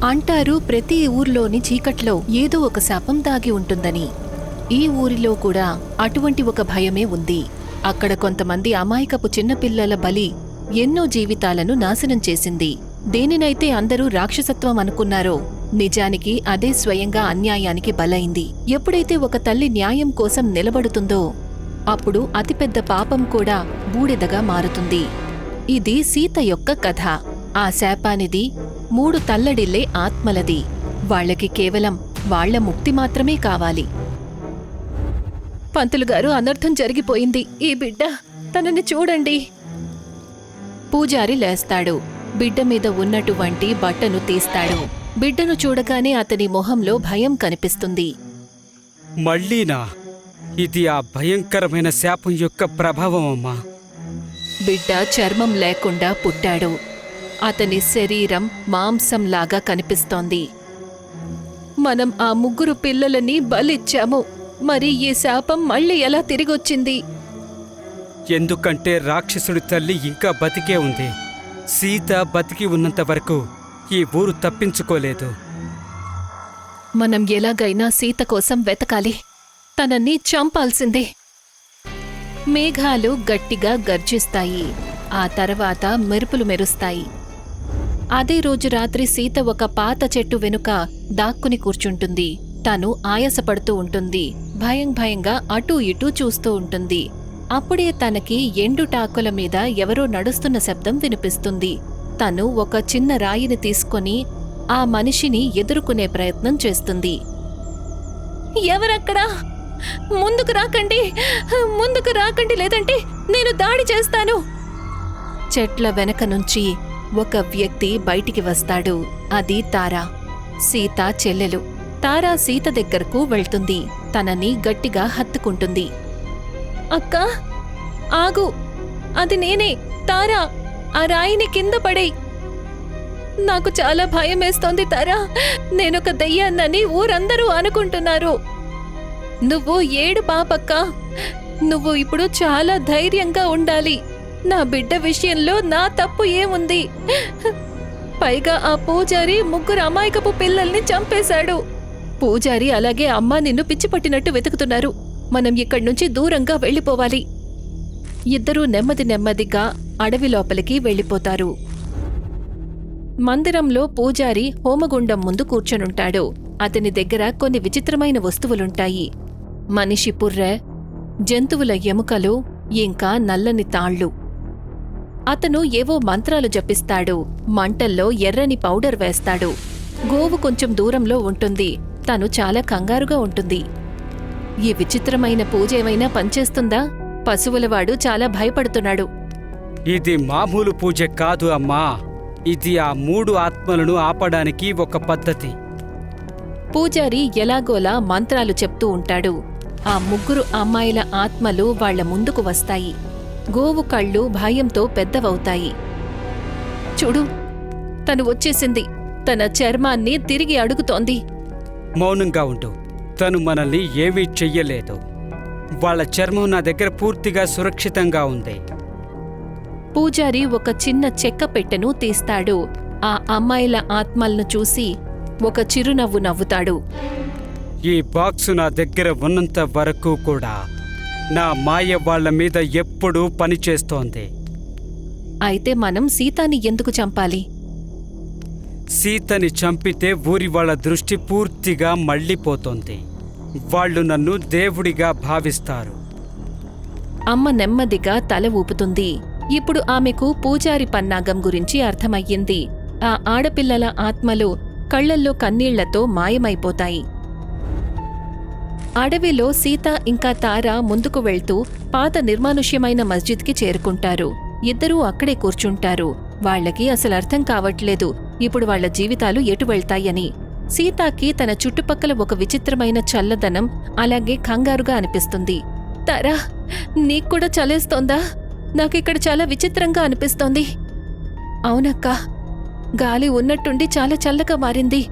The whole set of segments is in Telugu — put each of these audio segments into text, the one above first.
అంటారు ప్రతి ఊర్లోని చీకట్లో ఏదో ఒక శాపం దాగి ఉంటుందని. ఈ ఊరిలో కూడా అటువంటి ఒక భయమే ఉంది. అక్కడ కొంతమంది అమాయకపు చిన్నపిల్లల బలి ఎన్నో జీవితాలను నాశనం చేసింది. దేనినైతే అందరూ రాక్షసత్వం అనుకున్నారో నిజానికి అదే స్వయంగా అన్యాయానికి బలైంది. ఎప్పుడైతే ఒక తల్లి న్యాయం కోసం నిలబడుతుందో అప్పుడు అతిపెద్ద పాపం కూడా బూడిదగా మారుతుంది. ఇది సీత యొక్క కథ. ఆ శాపానిది 3 తల్లడిల్లే ఆత్మలది. వాళ్లకి కేవలం వాళ్ల ముక్తి మాత్రమే కావాలి. పంతులుగారు, అనర్థం జరిగిపోయింది. ఈ బిడ్డ, తనని చూడండి. పూజారి లేస్తాడు. బిడ్డ మీద ఉన్నటువంటి బట్టను తీస్తాడు. బిడ్డను చూడగానే అతని మొహంలో భయం కనిపిస్తుంది. మళ్ళీనా? ఇది ఆ భయంకరమైన శాపం యొక్క ప్రభావం అమ్మా. బిడ్డ చర్మం లేకుండా పుట్టాడు. అతని శరీరం మాంసంలాగా కనిపిస్తోంది. మనం ఆ 3 పిల్లలని బలిచ్చాము. మరి ఈ శాపం మళ్ళీ ఎలా తిరిగొచ్చింది? ఎందుకంటే రాక్షసుడి తల్లి ఇంకా బతికే ఉంది. సీత బతికి ఉన్నంత వరకు ఈ ఊరు తప్పించుకోలేదు. మనం ఎలాగైనా సీత కోసం వెతకాలి. తనని చంపాల్సిందే. మేఘాలు గట్టిగా గర్జిస్తాయి. ఆ తర్వాత మెరుపులు మెరుస్తాయి. అదే రోజు రాత్రి సీత ఒక పాత చెట్టు వెనుక దాక్కుని కూర్చుంటుంది. తను ఆయాసపడుతూ ఉంటుంది. భయంగా అటూ ఇటూ చూస్తూ ఉంటుంది. అప్పుడే తనకి ఎండుటాకుల మీద ఎవరో నడుస్తున్న శబ్దం వినిపిస్తుంది. తను ఒక చిన్న రాయిని తీసుకొని ఆ మనిషిని ఎదుర్కొనే ప్రయత్నం చేస్తుంది. ఎవరక్కడా? ముందుకు రాకండి, లేదంటే నేను దాడి చేస్తాను. చెట్ల వెనక నుంచి ఒక వ్యక్తి బయటికి వస్తాడు. అది తారా, సీత చెల్లెలు. తారా సీత దగ్గరకు వెళ్తుంది. తనని గట్టిగా హత్తుకుంటుంది. అక్కా, ఆగు, అది నేనే, తారా. ఆ రాయిని కింద పడేయ్. నాకు చాలా భయమేస్తోంది తారా. నేనొక దెయ్యాన్నని ఊరందరూ అనుకుంటున్నారు. నువ్వు ఏడు పాపక్కా. నువ్వు ఇప్పుడు చాలా ధైర్యంగా ఉండాలి. నా బిడ్డ విషయంలో నా తప్పు ఏముంది? పైగా ఆ పూజారి 3 అమాయకపు పిల్లల్ని చంపేశాడు. పూజారి అలాగే అమ్మ నిన్ను పిచ్చిపట్టినట్టు వెతుకుతున్నారు. మనం ఇక్కడ్నుంచి దూరంగా వెళ్ళిపోవాలి. ఇద్దరూ నెమ్మదిగా అడవి లోపలికి వెళ్ళిపోతారు. మందిరంలో పూజారి హోమగుండం ముందు కూర్చొనుంటాడు. అతని దగ్గర కొన్ని విచిత్రమైన వస్తువులుంటాయి. మనిషి పుర్రె, జంతువుల ఎముకలు, ఇంకా నల్లని తాళ్లు. అతను ఏవో మంత్రాలు జపిస్తాడు. మంటల్లో ఎర్రని పౌడర్ వేస్తాడు. గోవు కొంచెం దూరంలో ఉంటుంది. తను చాలా కంగారుగా ఉంటుంది. ఈ విచిత్రమైన పూజ ఏమైనా పనిచేస్తుందా? పశువులవాడు చాలా భయపడుతున్నాడు. ఇది మామూలు పూజ కాదు అమ్మా. ఇది ఆ 3 ఆత్మలను ఆపడానికి ఒక పద్ధతి. పూజారి ఎలాగోలా మంత్రాలు చెప్తూ ఉంటాడు. ఆ 3 అమ్మాయిల ఆత్మలు వాళ్ల ముందుకు వస్తాయి. గోవు కళ్ళు భయంతో పెద్దవవుతాయి. చూడు, తను వచ్చేసింది. తన చర్మాన్ని తిరిగి అడుగుతోంది. మౌనంగా ఉండు. తను మనల్ని ఏమీ చెయ్యలేదు. వాళ్ళ చర్మం నా దగ్గర పూర్తిగా సురక్షితంగా ఉంది. పూజారి ఒక చిన్న చెక్క పెట్టెను తీస్తాడు. ఆ అమ్మాయిల ఆత్మలను చూసి ఒక చిరునవ్వు నవ్వుతాడు. ఈ బాక్సు నా దగ్గర ఉన్నంత వరకు కూడా నా మాయ వాళ్ల మీద ఎప్పుడూ పనిచేస్తోంది. అయితే మనం సీతాని ఎందుకు చంపాలి? సీతని చంపితే ఊరి వాళ్ళ దృష్టి పూర్తిగా మళ్ళీపోతోంది. వాళ్ళు నన్ను దేవుడిగా భావిస్తారు. అమ్మ నెమ్మదిగా తల ఊపుతుంది. ఇప్పుడు ఆమెకు పూజారి పన్నాగం గురించి అర్థమయ్యింది. ఆ ఆడపిల్లల ఆత్మలు కళ్లల్లో కన్నీళ్లతో మాయమైపోతాయి. అడవిలో సీత ఇంకా తార ముందుకు వెళ్తూ పాత నిర్మానుష్యమైన మస్జిద్కి చేరుకుంటారు. ఇద్దరూ అక్కడే కూర్చుంటారు. వాళ్లకి అసలు అర్థం కావట్లేదు ఇప్పుడు వాళ్ల జీవితాలు ఎటు వెళ్తాయని. సీతాకి తన చుట్టుపక్కల ఒక విచిత్రమైన చల్లదనం, అలాగే కంగారుగా అనిపిస్తుంది. తారా, నీక్కూడా చలేస్తోందా? నాకిక్కడ చాలా విచిత్రంగా అనిపిస్తోంది. అవునక్కా, గాలి ఉన్నట్టుండి చాలా చల్లగా మారింది.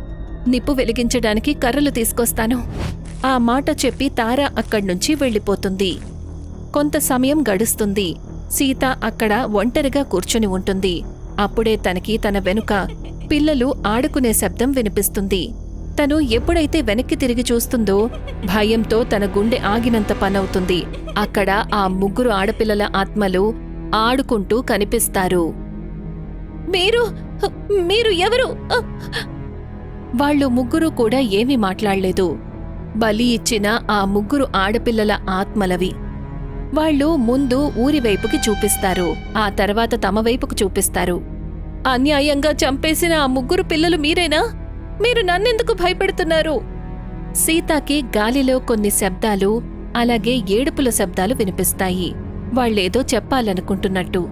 నిప్పు వెలిగించడానికి కర్రలు తీసుకొస్తాను. ఆ మాట చెప్పి తార అక్కడ్నుంచి వెళ్ళిపోతుంది. కొంత సమయం గడుస్తుంది. సీత అక్కడ ఒంటరిగా కూర్చుని ఉంటుంది. అప్పుడే తనకి తన వెనుక పిల్లలు ఆడుకునే శబ్దం వినిపిస్తుంది. తను ఎప్పుడైతే వెనక్కి తిరిగి చూస్తుందో భయంతో తన గుండె ఆగినంత పనవుతుంది. అక్కడ ఆ 3 ఆడపిల్లల ఆత్మలు ఆడుకుంటూ కనిపిస్తారు. మీరు ఎవరు? వాళ్ళు 3 కూడా ఏమీ మాట్లాడలేదు. బలి ఇచ్చిన ఆ 3 ఆడపిల్లల ఆత్మలవి. వాళ్ళు ముందు ఊరి వైపుకి చూపిస్తారు, ఆ తర్వాత తమ వైపుకు చూపిస్తారు. అన్యాయంగా చంపేసిన ఆ 3 పిల్లలు మీరేనా? మీరు నన్నెందుకు భయపెడుతున్నారు? సీతాకి గాలిలో కొన్ని శబ్దాలు, అలాగే ఏడుపుల శబ్దాలు వినిపిస్తాయి. వాళ్ళేదో చెప్పాలనుకుంటున్నట్టు.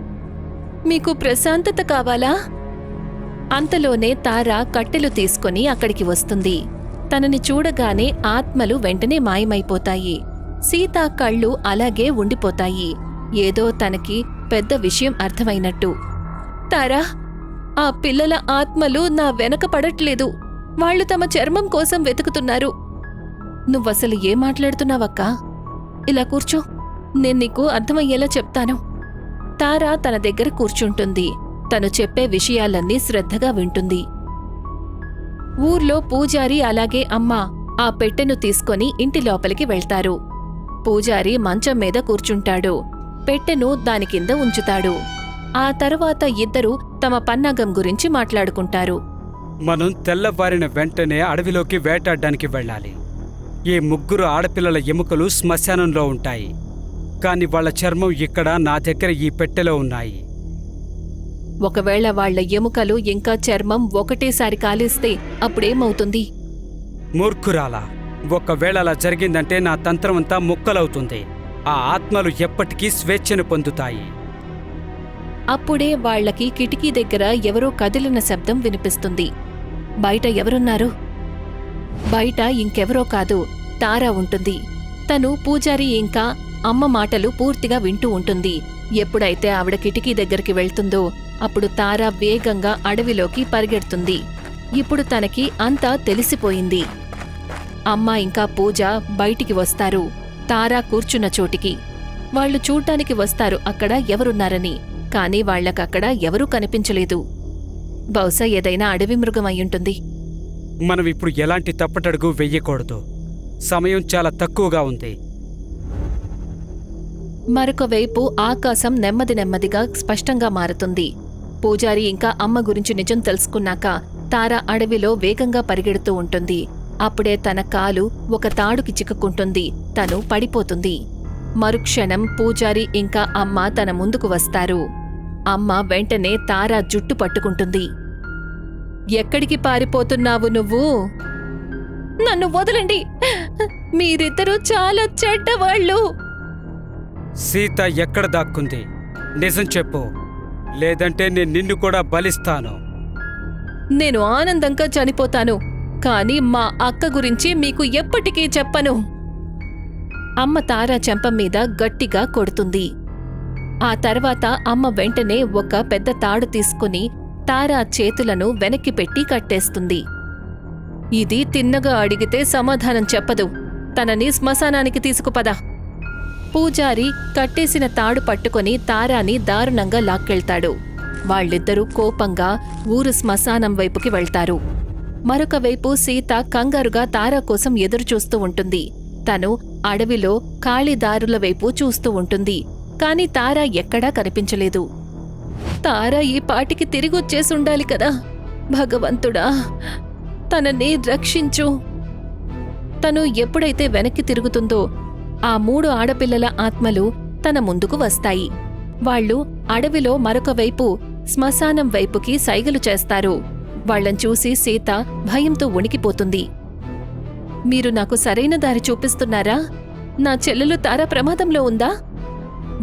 మీకు ప్రశాంతత కావాలా? అంతలోనే తార కట్టెలు తీసుకొని అక్కడికి వస్తుంది. తనని చూడగానే ఆత్మలు వెంటనే మాయమైపోతాయి. సీత కళ్ళు అలాగే ఉండిపోతాయి. ఏదో తనకి పెద్ద విషయం అర్థమైనట్టు. తారా, ఆ పిల్లల ఆత్మలు నా వెనక పడట్లేదు. వాళ్ళు తమ చర్మం కోసం వెతుకుతున్నారు. నువ్వసలు ఏం మాట్లాడుతున్నావక్కా? ఇలా కూర్చో, నేను నీకు అర్థమయ్యేలా చెప్తాను. తారా తన దగ్గర కూర్చుంటుంది. తను చెప్పే విషయాలన్నీ శ్రద్ధగా వింటుంది. ఊర్లో పూజారి అలాగే అమ్మ ఆ పెట్టెను తీసుకొని ఇంటి లోపలికి వెళ్తారు. పూజారి మంచం మీద కూర్చుంటాడు. పెట్టెను దాని కింద ఉంచుతాడు. ఆ తరువాత ఇద్దరూ తమ పన్నాగం గురించి మాట్లాడుకుంటారు. మనం తెల్లవారిన వెంటనే అడవిలోకి వేటాడడానికి వెళ్ళాలి. ఈ 3 ఆడపిల్లల ఎముకలు శ్మశానంలో ఉంటాయి, కాని వాళ్ల చర్మం ఇక్కడ నా దగ్గర ఈ పెట్టెలో ఉన్నాయి. ఒకవేళ వాళ్ల ఎముకలు ఇంకా చర్మం ఒకటేసారి కాలిస్తే అప్పుడేమవుతుంది? మూర్ఖురాలా, ఒకవేళ అలా జరిగిందంటే నా తంత్రమంతా ముక్కలవుతుంది. ఆ ఆత్మలు ఎప్పటికీ స్వేచ్ఛను పొందుతాయి. అప్పుడే వాళ్లకి కిటికీ దగ్గర ఎవరో కదిలిన శబ్దం వినిపిస్తుంది. బయట ఎవరున్నారు? బయట ఇంకెవరో కాదు, తారా ఉంటుంది. తను పూజారి ఇంకా అమ్మ మాటలు పూర్తిగా వింటూ ఉంటుంది. ఎప్పుడైతే ఆవిడ కిటికీ దగ్గరికి వెళ్తుందో అప్పుడు తారా వేగంగా అడవిలోకి పరిగెడుతుంది. ఇప్పుడు తనకి అంతా తెలిసిపోయింది. అమ్మ ఇంకా పూజ బయటికి వస్తారు తారా కూర్చున్న చోటికి. వాళ్లు చూడ్డానికి వస్తారు అక్కడ ఎవరున్నారని. కాని వాళ్లకక్కడ ఎవరూ కనిపించలేదు. బహుశా ఏదైనా అడవి మృగం అయ్యుంటుంది. మనం ఇప్పుడు ఎలాంటి తప్పటడుగు వెయ్యకూడదు. సమయం చాలా తక్కువగా ఉంది. మరొకవైపు ఆకాశం నెమ్మదిగా స్పష్టంగా మారుతుంది. పూజారి ఇంకా అమ్మ గురించి నిజం తెలుసుకున్నాక తారా అడవిలో వేగంగా పరిగెడుతూ ఉంటుంది. అప్పుడే తన కాలు ఒక తాడుకి చిక్కుకుంటుంది. తను పడిపోతుంది. మరుక్షణం పూజారి ఇంకా అమ్మ తన ముందుకు వస్తారు. అమ్మ వెంటనే తారా జుట్టు పట్టుకుంటుంది. ఎక్కడికి పారిపోతున్నావు నువ్వు? నన్ను వదలండి, మీరిద్దరూ చాలా చెడ్డవాళ్ళు. సీత ఎక్కడ దాక్కుంది? నిజం చెప్పు, లేదంటే నేను నిన్ను కూడా బలిస్తాను. నేను ఆనందంగా చనిపోతాను, కాని మా అక్క గురించి మీకు ఎప్పటికీ చెప్పను. అమ్మ తారా చెంప మీద గట్టిగా కొడుతుంది. ఆ తర్వాత అమ్మ వెంటనే ఒక పెద్ద తాడు తీసుకుని తారా చేతులను వెనక్కి పెట్టి కట్టేస్తుంది. ఇది తిన్నగా అడిగితే సమాధానం చెప్పదు. తనని శ్మశానానికి తీసుకుపద. పూజారి కట్టేసిన తాడు పట్టుకుని తారాని దారుణంగా లాక్కెళ్తాడు. వాళ్ళిద్దరూ కోపంగా ఊరు శ్మశానం వైపుకి వెళ్తారు. మరొక వైపు సీత కంగారుగా తారా కోసం ఎదురుచూస్తూ ఉంటుంది. తను అడవిలో ఖాళీ దారుల వైపు చూస్తూ ఉంటుంది. కాని తారా ఎక్కడా కనిపించలేదు. తారా ఈ పాటికి తిరిగొచ్చేసుండాలి కదా. భగవంతుడా, తనని రక్షించు. తను ఎప్పుడైతే వెనక్కి తిరుగుతుందో ఆ 3 ఆడపిల్లల ఆత్మలు తన ముందుకు వస్తాయి. వాళ్ళు అడవిలో మరొక వైపు శ్మశానం వైపుకి సైగలు చేస్తారు. వాళ్ళని చూసి సీత భయంతో వణికిపోతుంది. మీరు నాకు సరైన దారి చూపిస్తున్నారా? నా చెల్లెలు తారా ప్రమాదంలో ఉందా?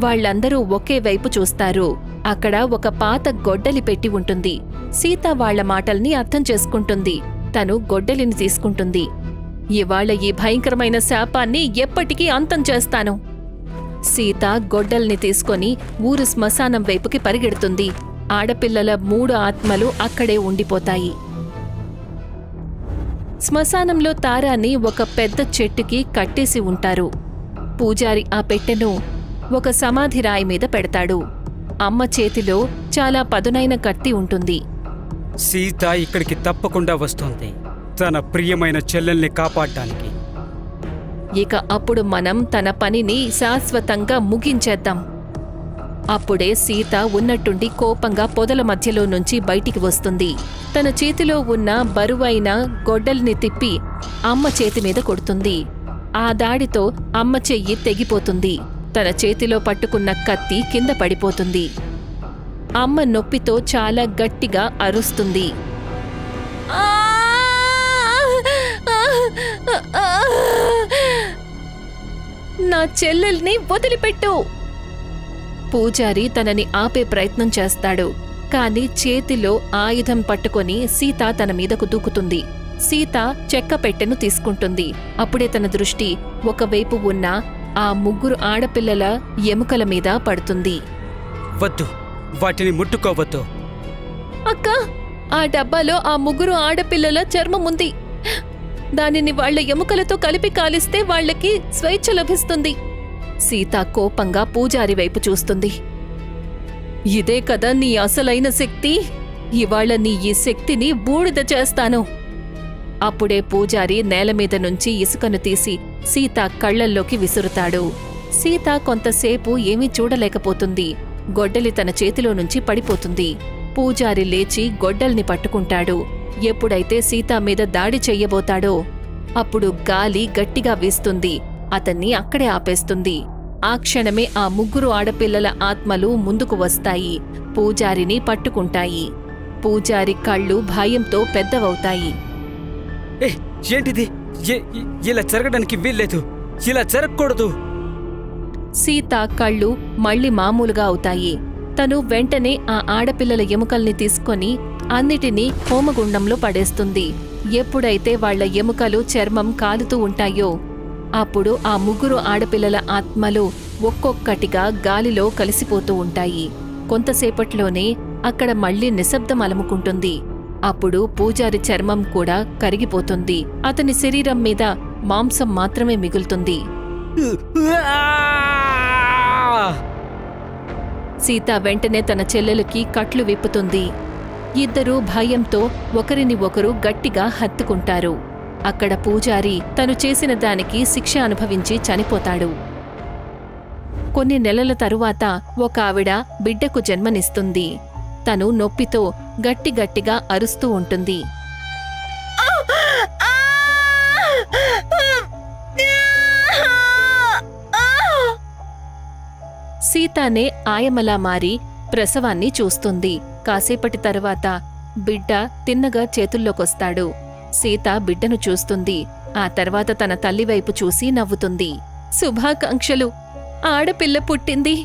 వాళ్లందరూ ఒకే వైపు చూస్తారు. అక్కడ ఒక పాత గొడ్డలి పెట్టి ఉంటుంది. సీత వాళ్ల మాటల్ని అర్థం చేసుకుంటుంది. తను గొడ్డలిని తీసుకుంటుంది. ఇవాళ ఈ భయంకరమైన శాపాన్ని ఎప్పటికీ అంతం చేస్తాను. సీత గొడ్డల్ని తీసుకొని ఊరు శ్మశానం వైపుకి పరిగెడుతుంది. ఆడపిల్లల 3 ఆత్మలు అక్కడే ఉండిపోతాయి. శ్మశానంలో తారాని ఒక పెద్ద చెట్టుకి కట్టేసి ఉంటారు. పూజారి ఆ పెట్టెను ఒక సమాధి రాయి మీద పెడతాడు. అమ్మ చేతిలో చాలా పదునైన కత్తి ఉంటుంది. సీత ఇక్కడికి తప్పకుండా వస్తుంది తన ప్రియమైన చెల్లెల్ని కాపాడటానికి. ఇక అప్పుడు మనం తన పనిని శాశ్వతంగా ముగించేద్దాం. అప్పుడే సీత ఉన్నట్టుండి కోపంగా పొదల మధ్యలో నుంచి బయటికి వస్తుంది. తన చేతిలో ఉన్న బరువైన గొడ్డల్ని తిప్పి అమ్మ చేతి మీద కొడుతుంది. ఆ దాడితో అమ్మ చెయ్యి తెగిపోతుంది. తన చేతిలో పట్టుకున్న కత్తి కింద పడిపోతుంది. అమ్మ నొప్పితో చాలా గట్టిగా అరుస్తుంది. నా చెల్లెల్ని వదిలిపెట్టు! పూజారి తనని ఆపే ప్రయత్నం చేస్తాడు. కాని చేతిలో ఆయుధం పట్టుకొని సీత తన మీదకు దూకుతుంది. సీత చెక్క పెట్టెను తీసుకుంటుంది. అప్పుడే తన దృష్టి ఒకవైపు ఉన్న ఆ 3 ఆడపిల్లల ఎముకల మీద పడుతుంది. వద్దు, వాటిని ముట్టుకోవద్దు. అక్క, ఆ డబ్బాలో ఆ 3 ఆడపిల్లల చర్మం ఉంది. దానిని వాళ్ల ఎముకలతో కలిపి కాలిస్తే వాళ్లకి స్వేచ్ఛ లభిస్తుంది. సీత కోపంగా పూజారి వైపు చూస్తుంది. ఇదే కదా నీ అసలైన శక్తి? ఇవాళ నీ ఈ శక్తిని బూడిద చేస్తాను. అప్పుడే పూజారి నేలమీద నుంచి ఇసుకను తీసి సీత కళ్లల్లోకి విసురుతాడు. సీత కొంతసేపు ఏమీ చూడలేకపోతుంది. గొడ్డలి తన చేతిలో నుంచి పడిపోతుంది. పూజారి లేచి గొడ్డల్ని పట్టుకుంటాడు. ఎప్పుడైతే సీత మీద దాడి చెయ్యబోతాడో అప్పుడు గాలి గట్టిగా వీస్తుంది. అతన్ని అక్కడే ఆపేస్తుంది. ఆ క్షణమే ఆ 3 ఆడపిల్లల ఆత్మలు ముందుకు వస్తాయి. పూజారిని పట్టుకుంటాయి. పూజారి కళ్ళు భయంతో పెద్దవవుతాయి. ఏంటిది? ఇలా జరగడానికి వీల్లేదు. ఇలా జరగకూడదు. సీత కళ్ళు మళ్ళీ మామూలుగా అవుతాయి. తను వెంటనే ఆ ఆడపిల్లల ఎముకల్ని తీసుకొని అన్నిటినీ హోమగుండంలో పడేస్తుంది. ఎప్పుడైతే వాళ్ల ఎముకలు చర్మం కాలుతూ ఉంటాయో అప్పుడు ఆ 3 ఆడపిల్లల ఆత్మలు ఒక్కొక్కటిగా గాలిలో కలిసిపోతూ ఉంటాయి. కొంతసేపట్లోనే అక్కడ మళ్లీ నిశ్శబ్దం అలముకుంటుంది. అప్పుడు పూజారి చర్మం కూడా కరిగిపోతుంది. అతని శరీరం మీద మాంసం మాత్రమే మిగులుతుంది. సీత వెంటనే తన చెల్లెలికి కట్లు విప్పుతుంది. ఇద్దరూ భయంతో ఒకరిని ఒకరు గట్టిగా హత్తుకుంటారు. అక్కడ పూజారి తను చేసిన దానికి శిక్ష అనుభవించి చనిపోతాడు. కొన్ని నెలల తరువాత ఒక ఆవిడ బిడ్డకు జన్మనిస్తుంది. తను నొప్పితో గట్టిగట్టిగా అరుస్తూ ఉంటుంది. సీతానే ఆయమలా మారి ప్రసవాన్ని చూస్తుంది. కాసేపటి తరువాత బిడ్డ తిన్నగా చేతుల్లోకొస్తాడు. సీత బిడ్డను చూస్తుంది. ఆ తర్వాత తన తల్లివైపు చూసి నవ్వుతుంది. శుభాకాంక్షలు, ఆడపిల్ల పుట్టింది.